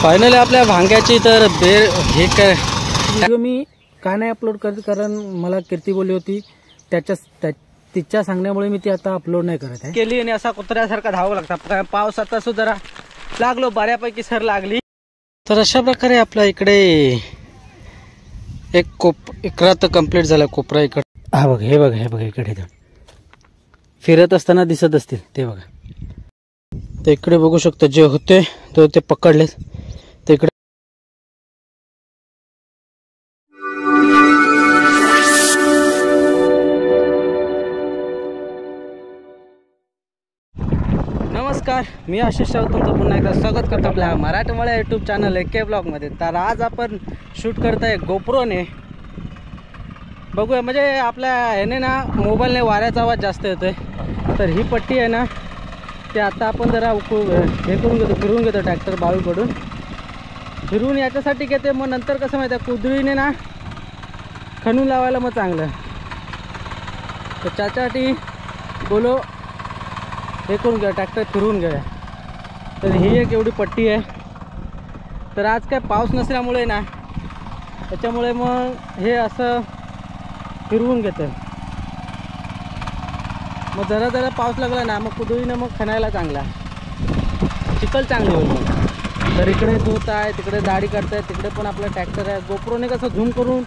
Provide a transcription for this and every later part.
Finally आपल्या भांग्याची तर बेर हे काय व्हिडिओ मी का नाही अपलोड करत, कारण मला कीर्ती बोलली होती तिच्या सांगण्यामुळे मी ती आता अपलोड नाही करत आहे केली. आणि असा कुत्र्यासारखा धावावं लागतं. पावसात असो जरा लागलो बऱ्यापैकी सर लागली. तर अशा प्रकारे आपल्या इकडे एक इकडा तर कंप्लीट झाला. कोपरा इकडे हा बघ, हे बघ, हे बघ इकडे फिरत असताना दिसत असतील ते बघा. तर इकडे बघू शकतो जे होते तो ते पकडले. तर इकडे नमस्कार, मी आशिष राऊत तुमचं पुन्हा एकदा स्वागत करतो आपल्या मराठमोळ्या यूट्यूब चॅनल AK ब्लॉगमध्ये. तर आज आपण शूट करतोय गोप्रोने. बघूया म्हणजे आपल्या ह्याने ना मोबाईलने वाऱ्याचा आवाज जास्त येतोय. तर ही पट्टी आहे ना ते आता आपण जरा हे करून घेतो, फिरवून घेतो ट्रॅक्टर बाळूकडून फिरवून याच्यासाठी घेते. मग नंतर कसं माहिती आहे कुदळीने ना खणून लावायला मग चांगलं. तर त्याच्यासाठी बोलो हे करून घ्या, ट्रॅक्टर फिरवून घ्या. तर ही एक एवढी पट्टी आहे. तर आज काय पाऊस नसल्यामुळे ना त्याच्यामुळे मग हे असं फिरवून घेतं. मग जरा जरा पाऊस लागला ना मग कुदळीनं मग खणायला चांगला, चिखल चांगली होईल मग. तर इकडे दूत आहे, तिकडे दाढी करताय, तिकडे पण आपला ट्रॅक्टर आहे. गोप्रोने कसं झूम करून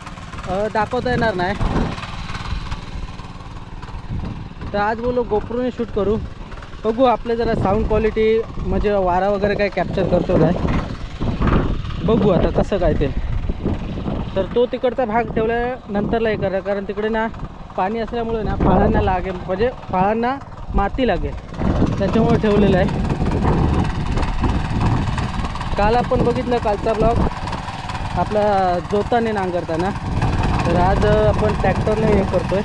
दाखवता येणार नाही. तर आज बोलो गोप्रोने शूट करू. बघू आपले जरा साऊंड क्वालिटी म्हणजे वारा वगैरे काय कॅप्चर करतो काय बघू आता कसं काय ते. तर तो तिकडचा भाग ठेवल्यानंतरला हे करा, कारण तिकडे ना पाणी असल्यामुळे ना फळांना लागेल, म्हणजे फळांना माती लागेल त्याच्यामुळे ठेवलेलं आहे. काल आपण बघितलं कालचा ब्लॉग आपला जोताने नांगरताना. तर आज आपण ट्रॅक्टरने हे करतोय.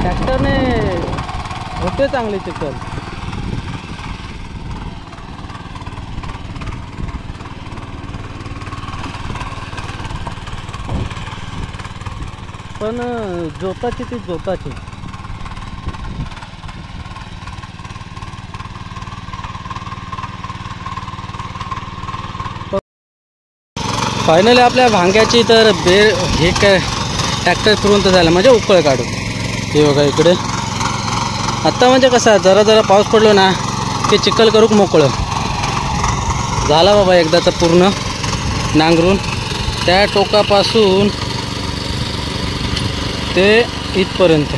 ट्रॅक्टरने होते चांगले चिखल. पण जोताची ती जोताची. फायनली आपल्या भांग्याची तर बेर हे काय ट्रॅक्टर फिरून तर झालं म्हणजे उकळ काढू. हे बघा इकडे आत्ता म्हणजे कसं जरा जरा पाऊस पडलो ना ते चिखल करूक मोकळं झाला बाबा एकदाचा पूर्ण नांगरून त्या टोकापासून ते इथपर्यंत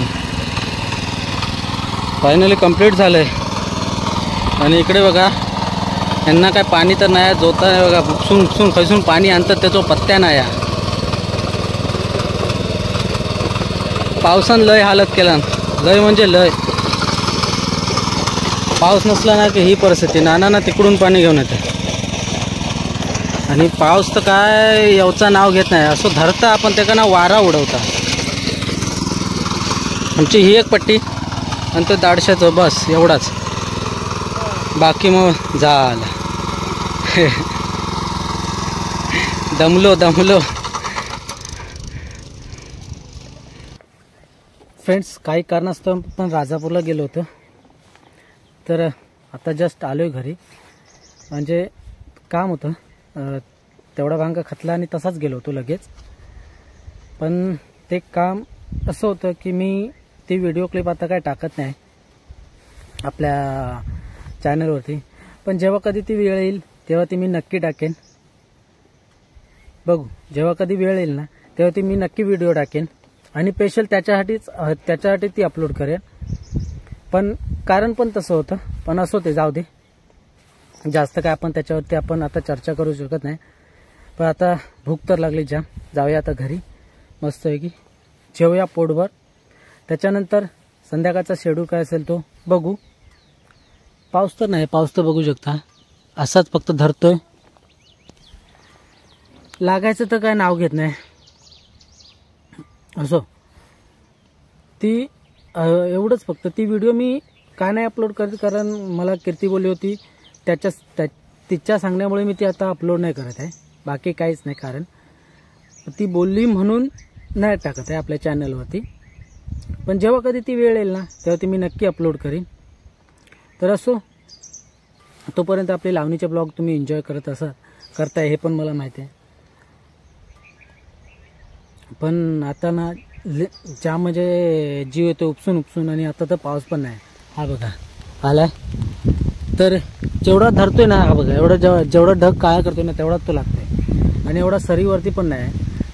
फायनली कंप्लीट झालं आहे. आणि इकडे बघा यांना काय पाणी तर नाही, जोता नाही बघा, उपसून उपसून खसून पाणी आणतात त्याचा पत्त्या नाही. पावसानं लय हालत केला, लय म्हणजे लय. पाऊस नसला ना की ही परिस्थिती. नाना तिकडून पाणी घेऊन येते आणि पाऊस तर काय यावचा नाव घेत नाही. असं धरता आपण त्याका ना वारा उडवता. आमची ही एक पट्टी आणि तो दाडशाचं बस एवढाच, बाकी मग झालं. दमलो. फ्रेंड्स काही कारणास्तव पण राजापूरला गेलो होतो. तर आता जस्ट आलो आहे घरी. म्हणजे काम होतं, तेवढा भांगा खतला आणि तसाच गेलो होतो लगेच. पण ते काम असं होतं की मी ती व्हिडिओ क्लिप आता काय टाकत नाही आपल्या चॅनलवरती. पण जेव्हा कधी ती वेळ येईल तेव्हा ती मी नक्की टाकेन. बघू जेव्हा कधी वेळ येईल ना तेव्हा ती मी नक्की व्हिडिओ टाकेन आणि स्पेशल त्याच्यासाठी ती अपलोड करेन. पण कारण पण तसं होतं. पण असं होते, जाऊ दे, जास्त काय आपण त्याच्यावरती आपण आता चर्चा करू शकत नाही. पण आता भूक तर लागली जाम. जाऊया आता घरी मस्तपैकी जेवूया पोटभर. त्याच्यानंतर संध्याकाळचा शेड्यूल काय असेल तो बघू. पाऊस तर नाही, पाऊस तर बघू शकता असाच फक्त धरतोय. लागायचं तर काय नाव घेत नाही. असो ती एवढंच फक्त. ती व्हिडिओ मी का नाही अपलोड करत, कारण मला कीर्ती बोलली होती तिच्या सांगण्यामुळे मी ती आता अपलोड नाही करत आहे. बाकी काहीच नाही कारण. ती बोलली म्हणून नाही टाकत आहे आपल्या चॅनलवरती. पण जेव्हा कधी ती वेळ येईल ना तेव्हा ती मी नक्की अपलोड करीन. तर असो तोपर्यंत आपले लावणीचे ब्लॉग तुम्ही एन्जॉय करताय हे पण मला माहिती आहे. पण आता ना जाम म्हणजे जीव येतो उपसून आणि आता तर पाऊस पण नाही. हा बघा आलाय तर जेवढा धरतोय ना, हा बघा जेवढा ढग काळा करतोय ना तेवढाच तो लागतोय आणि एवढा सरीवरती पण नाही.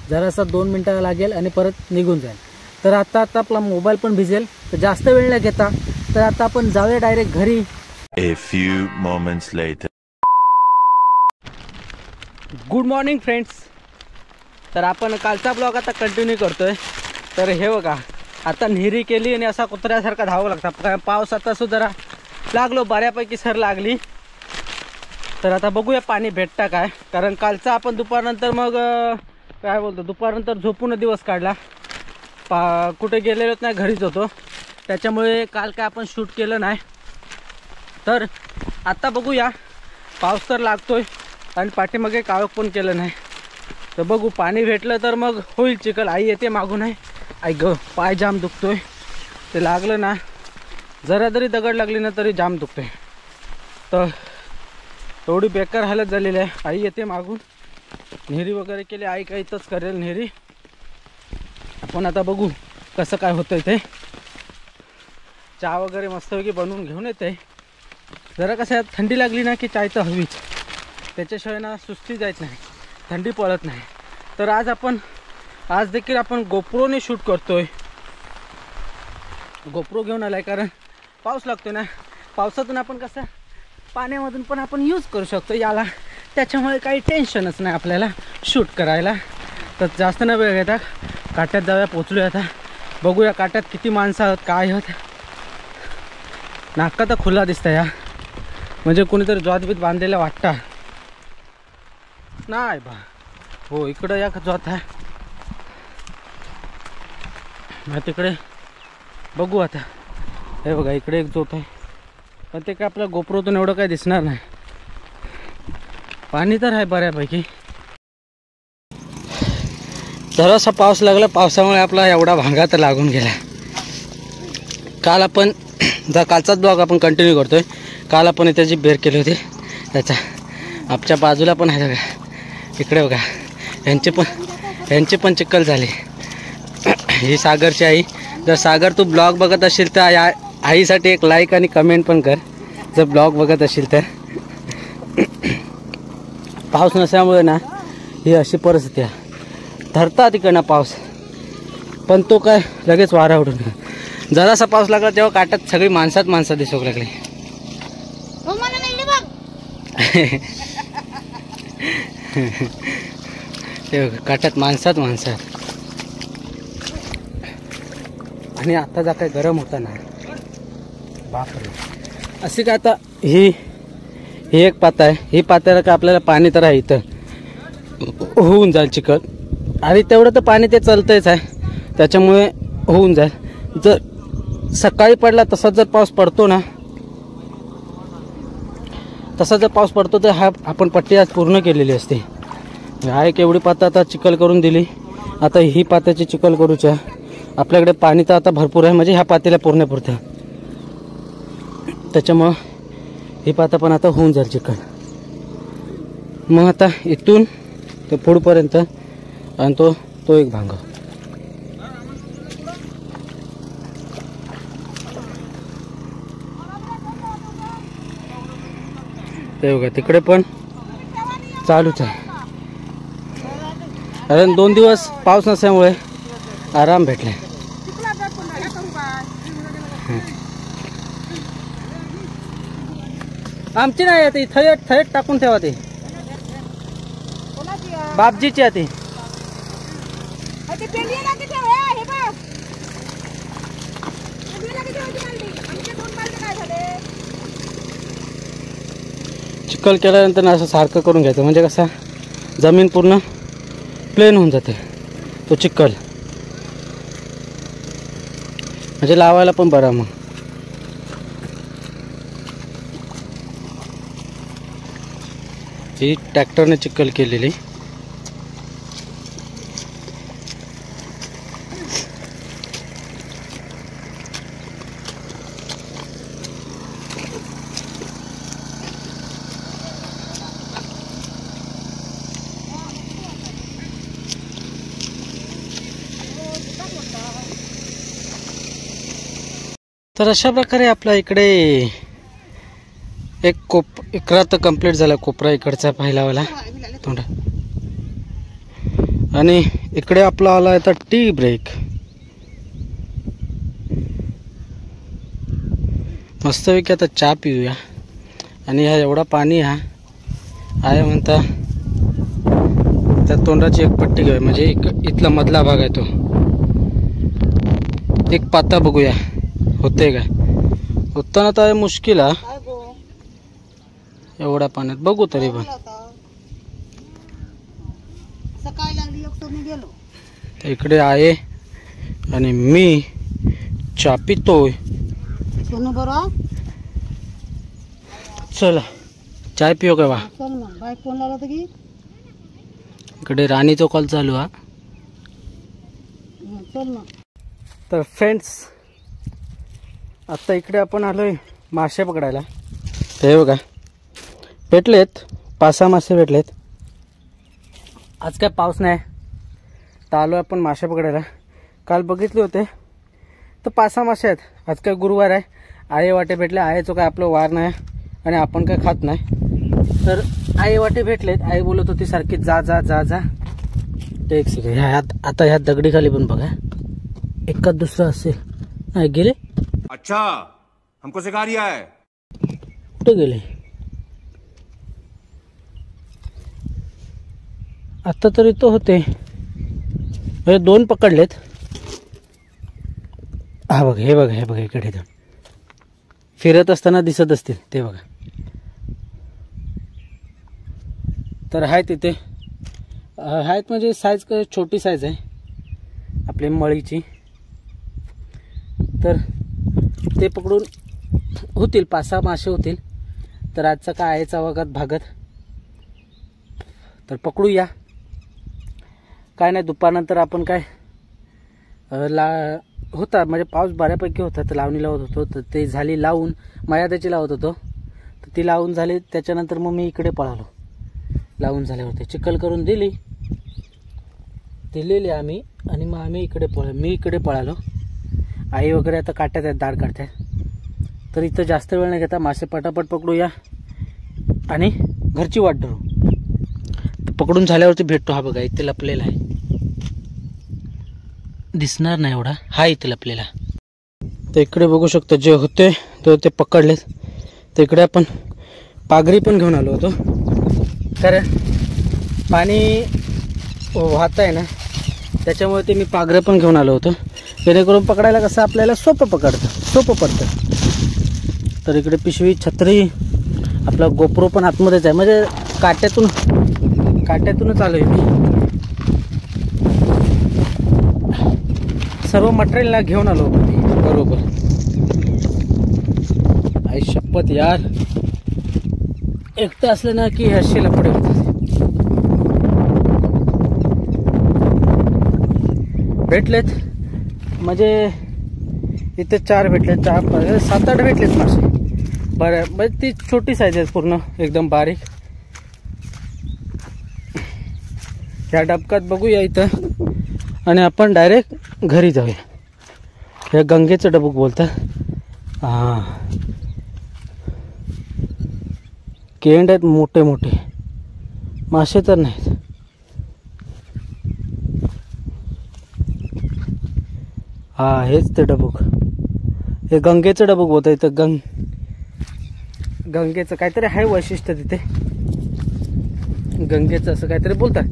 जरासा 2 मिनटं लागेल आणि परत निघून जाईल. तर आता आपला मोबाईल पण भिजेल, तर जास्त वेळ नाही घेता तर आता आपण जाऊया डायरेक्ट घरी. A few moments later. Good morning friends. तर आपण कालचा ब्लॉग आता कंटिन्यू करतोय. तर हे बघा आता निरी केली आणि असा कुत्र्यासारखा धावावं लागतं. पाऊस आता सुद्धा लागलो, बऱ्यापैकी सर लागली. तर आता बघूया पाणी भेटता काय, कारण कालचा आपण दुपारनंतर मग काय बोलतो दुपारनंतर झोपून दिवस काढला. कुठे गेलेलोच नाही, घरीच होतो. त्याच्यामुळे काल काय आपण शूट केलं नाही. तर आता बघूया, पाऊस तर लागतोय आणि पाठीमागे काळोख पण केलं नाही. तर बघू पाणी भेटलं तर मग होईल चिखल. आई येते मागून आहे. आई ग पाय जाम दुखतोय. ते लागलं ना जरा जरी दगड लागली ना तरी जाम दुखतोय. तर एवढी बेकार हालत झालेली आहे. आई येते मागून, नेहरी वगैरे केली. आई काही इथंच करेल नेहरी. आपण आता बघू कसं काय होतंय ते. चहा वगैरे मस्तपैकी बनवून घेऊन येते. जरा कसं थंडी लागली ना की चाय तर हवीच, त्याच्याशिवाय ना सुस्ती जात नाही, थंडी पळत नाही. तर आज देखील आपण गोप्रोने शूट करतोय. गोप्रो घेऊन आलाय कारण पाऊस लागतोय ना. पावसातून आपण कसं पाण्यामधून पण आपण यूज करू शकतो याला. त्याच्यामुळे काही टेन्शनच नाही आपल्याला शूट करायला. तर जास्त न वेळ घेता काट्यात जाऊया, पोचलूया. आता बघूया काट्यात किती माणसं आहोत, काय आहोत. नाका तर खुला दिसतं या, म्हणजे कोणीतरी ज्वातबीत बांधलेला वाटता नाही बा. हो इकडं या ज्वात आहे मग तिकडे बघू. आता हे बघा इकडे एक जोत आहे, पण ते काय आपल्या गोप्रोतून एवढं काय दिसणार नाही. पाणी तर आहे बऱ्यापैकी. जरासा पाऊस लागला, पावसामुळे आपला एवढा भांगा तर लागून गेला. काल आपण कालचाच ब्लॉग आपण कंटिन्यू करतोय. काल आपण इथे जी बेर केली होती त्याचा आमच्या बाजूला पण आहे बघा. इकडे बघा यांची पण चिखल झाली. ही सागरची आई. जर सागर तू ब्लॉग बघत असेल तर आईसाठी एक लाईक आणि कमेंट पण कर, जर ब्लॉग बघत असेल तर. पाऊस नसल्यामुळे ना ही अशी परिस्थिती आहे. धरता तिकडनं पाऊस, पण तो काय लगेच वारा उडून. जरासा पाऊस लागला तेव्हा काट्यात सगळी माणसं दिसू लागली. ते काट्यात माणसात आणि आता जा काय गरम होता ना बापरे. अशी काय आता ही एक पाता आहे. ही पात्याला काय आपल्याला पाणी तर आहे इथं होऊन जाईल चिखल, आणि तेवढं तर पाणी ते चालतंयच आहे, त्याच्यामुळे होऊन जाईल. जर सकाळी पडला तसा जर पाऊस पडतो ना, तर हा आपण पट्टी आज पूर्ण केलेली असते. हा एक एवढी पाता आता चिखल करून दिली. आता ही पात्याची चिखल करूच्या. आपल्याकडे पाणी तर आता भरपूर आहे, म्हणजे ह्या पात्याला पूर्ण पुरतं. त्याच्यामुळं ही पाता पण आता होऊन जाईल चिखल. मग आता इथून ते पुढपर्यंत आणि तो एक भांग. ते बघा तिकडे पण चालूच आहे. कारण 2 दिवस पाऊस नसल्यामुळे आराम भेटले. आमची नाही आहे ती, थेट टाकून ठेवा. ती बापजीची आहे ती. चिखल केल्यानंतर असं सारखं करून घ्यायचं, म्हणजे कसं जमीन पूर्ण प्लेन होऊन जाते. तो चिखल म्हणजे लावायला पण बरा. मग ही ट्रॅक्टरने चिखल केलेली. तर अशा प्रकारे आपला इकडे इकरा तर कंप्लीट झाला, कोपरा इकडचा पहिलावाला तोंडा. आणि इकडे आपला आला आता टी ब्रेक. मस्तपैकी आता चहा पिऊया. आणि हा एवढा पाणी हा आहे म्हणता त्या तोंडाची एक पट्टी घेऊया, म्हणजे इथला मधला भाग आहे तो एक पाता बघूया होते काय. होताना तर मुश्किल हा एवढ्या पाण्यात, बघू तरी पण. इकडे आहे आणि मी चहा पितोय. चला चाय पिओ का वा. इकडे राणीचा कॉल चालू हा. तर फ्रेंड्स आता इकडे आपण आलोय मासे पकडायला. ते बघा भेटलेत 5-6 मासे भेटलेत. आज काय पाऊस नाही तर आलो आपण मासे पकडायला. काल बघितले होते तर 5-6 मासे आहेत. आज काय गुरुवार आहे, आहे वाटे भेटले. आहेचं काय आपलं वार नाही आणि आपण काय खात नाही, तर आई वाटे भेटलेत. आई बोलत होती सारखी जा जा जा जा. ते एक सेकंड आता ह्या दगडी खाली पण बघा एकाच दुसरं असेल. नाही गेले. अच्छा हमको सिखा रिया है. कुठे गेले आता तरी तो होते. हे 2 पकडलेत. हा बघा हे बघा हे बघा इकडे दोन फिरत असताना दिसत असतील ते बघा. तर आहेत तिथे आहेत म्हणजे साईज छोटी साईज आहे आपली मळीची. तर ते पकडून होतील 5-6 मासे होतील. तर आजचा काय आहेचा वगत भागत तर पकडूया. काय नाही दुपारनंतर आपण काय होता म्हणजे पाऊस बऱ्यापैकी होता तर लावणी लावत होतो. तर ते झाली लावून मयादाची लावत होतो तर ती लावून झाली. त्याच्यानंतर मग मी इकडे पळालो. लावून झाल्यावरती चिखल करून दिलेली आम्ही आणि मग आम्ही मी इकडे पळालो. आई वगैरे आता काट्यात आहेत, दाढ काढतात. तर इथं जास्त वेळ नाही घेता मासे पटापट पकडूया आणि घरची वाट धरू. तर पकडून झाल्यावरती भेटतो. हा बघा इथे लपलेला आहे, दिसणार नाही एवढा. हा इथे लपलेला. तर इकडे बघू शकतो जे होते ते पकडलेत. तर इकडे आपण पागरी पण घेऊन आलो होतो कारण पाणी वाहत आहे ना, त्याच्यामुळे ते मी पागरं पण घेऊन आलो होतो जेणेकरून पकडायला कसं आपल्याला सोपं पडतं. तर इकडे पिशवी, छत्री, आपला गोप्रो पण आतमध्येच आहे, म्हणजे काट्यातूनच आलो आहे मी. सर्व मटेरियल घेऊन आलो होतो मी बरोबर. आई शपथ यार, एकटं असलं ना की हशी लपडे होतात. भेटलेत म्हणजे इथे 4 भेटलेत, 7-8 भेटलेत मासे. बरं म्हणजे ती छोटी साईज आहे पूर्ण एकदम बारीक. ह्या डबक्यात बघूया इथं आणि आपण डायरेक्ट घरी जाऊया. हे गंगेचं डबूक बोलतात. हां केंड आहेत मोठे मोठे, मासे तर नाहीत. हा हेच ते डबूक, हे गंगेचं डबूक होतं. इथं गंगेचं काहीतरी आहे वैशिष्ट्य तिथे, गंगेचं असं काहीतरी बोलतात.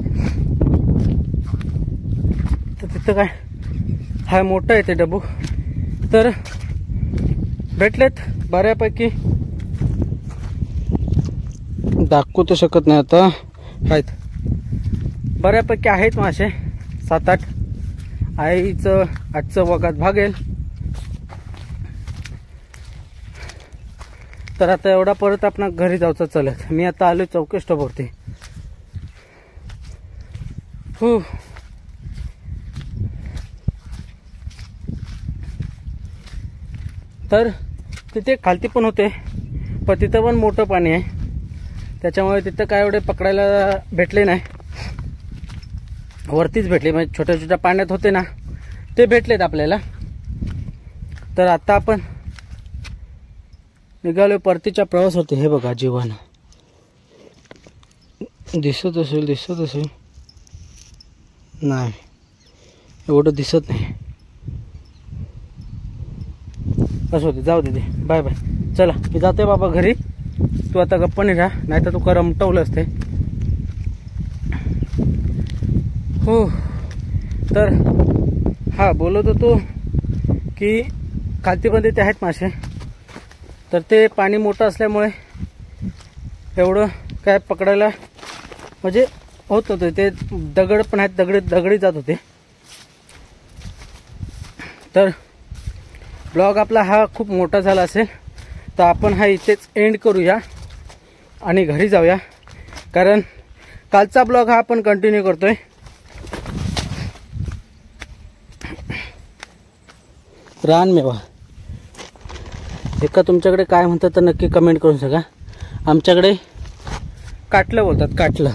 तर तिथं काय हाय मोठं आहे ते डबूक. तर भेटलेत बऱ्यापैकी, दाखवू तर शकत नाही आता. आहेत बऱ्यापैकी आहेत मासे 7-8. आईचं आजचं वगात भागेल. तर आता एवढा परत आपण घरी जायचं चलत. मी आता आलो चौकी स्टॉपवरती. तर तिथे खालती पण होते पण तिथं पण मोठं पाणी आहे, त्याच्यामुळे तिथं काय एवढे पकडायला भेटले नाही. वरतीच भेटले म्हणजे छोट्या छोट्या पाण्यात होते ना ते भेटलेत आपल्याला. तर आता आपण निघालो परतीच्या प्रवासावरती. हे बघा जीवन दिसत असेल नाही, एवढं दिसत नाही. असं होते, जाऊ दे, बाय बाय. चला मी जाते बाबा घरी. तू आता गप्पाने राहा, नाही तर तू करमटवलं असते. हो तर हा बोलत होतो की खालतीमध्ये ते आहेत मासे, तर ते पाणी मोठं असल्यामुळे एवढं काय पकडायला म्हणजे होत होतं. ते दगड पण आहेत, दगडी जात होते. तर ब्लॉग आपला हा खूप मोठा झाला असेल, तर आपण हा इथेच एंड करूया आणि घरी जाऊया, कारण कालचा ब्लॉग हा आपण कंटिन्यू करतोय. रानमेवा एका तुमच्याकडे काय म्हणतात तर नक्की कमेंट करून सांगा. आमच्याकडे काटलं बोलतात, काटलं.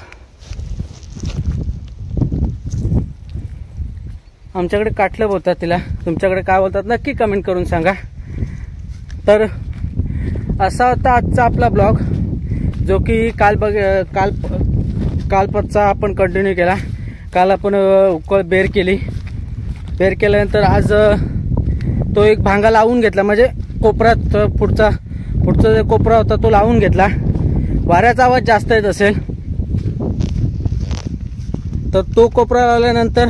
आमच्याकडे काटलं बोलतात तिला, तुमच्याकडे काय बोलतात नक्की कमेंट करून सांगा. तर असा होता आजचा आपला ब्लॉग, जो की कालपासचा आपण कंटिन्यू केला. काल आपण उकळ बेर केली. बेर केल्यानंतर आज तो एक भांगा लावून घेतला, म्हणजे कोपऱ्यात पुढचा जो कोपरा होता तो लावून घेतला. वाऱ्याचा आवाज जास्त येत असेल तर तो कोपरा लावल्यानंतर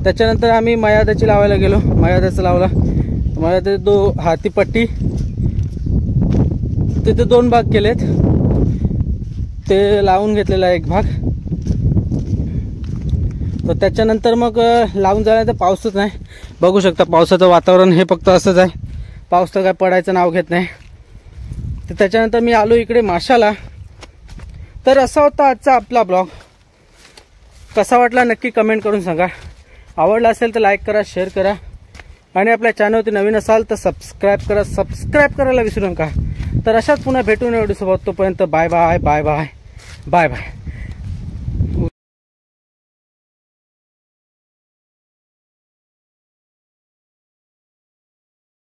त्याच्यानंतर आम्ही मयादाची लावायला गेलो. मयादाचा लावला. मयादा हाती पट्टी तिथे 2 भाग केलेत, ते लावून घेतलेला एक भाग. तर त्याच्यानंतर मग लावून झाल्यानंतर पाऊसच नाही. बघू शकता पावसाचं वातावरण हे फक्त असंच आहे, पाऊस तर काय पडायचं नाव घेत नाही. तर त्याच्यानंतर मी आलो इकडे माशाला. तर असा होता आजचा आपला ब्लॉग. कसा वाटला नक्की कमेंट करून सांगा. आवडला असेल तर लाईक करा, शेअर करा, आणि आपल्या चॅनलवरती नवीन असाल तर सबस्क्राईब करा. सबस्क्राईब करायला विसरू नका. तर अशाच पुन्हा भेटून एवढी सोबत. तोपर्यंत bye bye bye bye bye bye.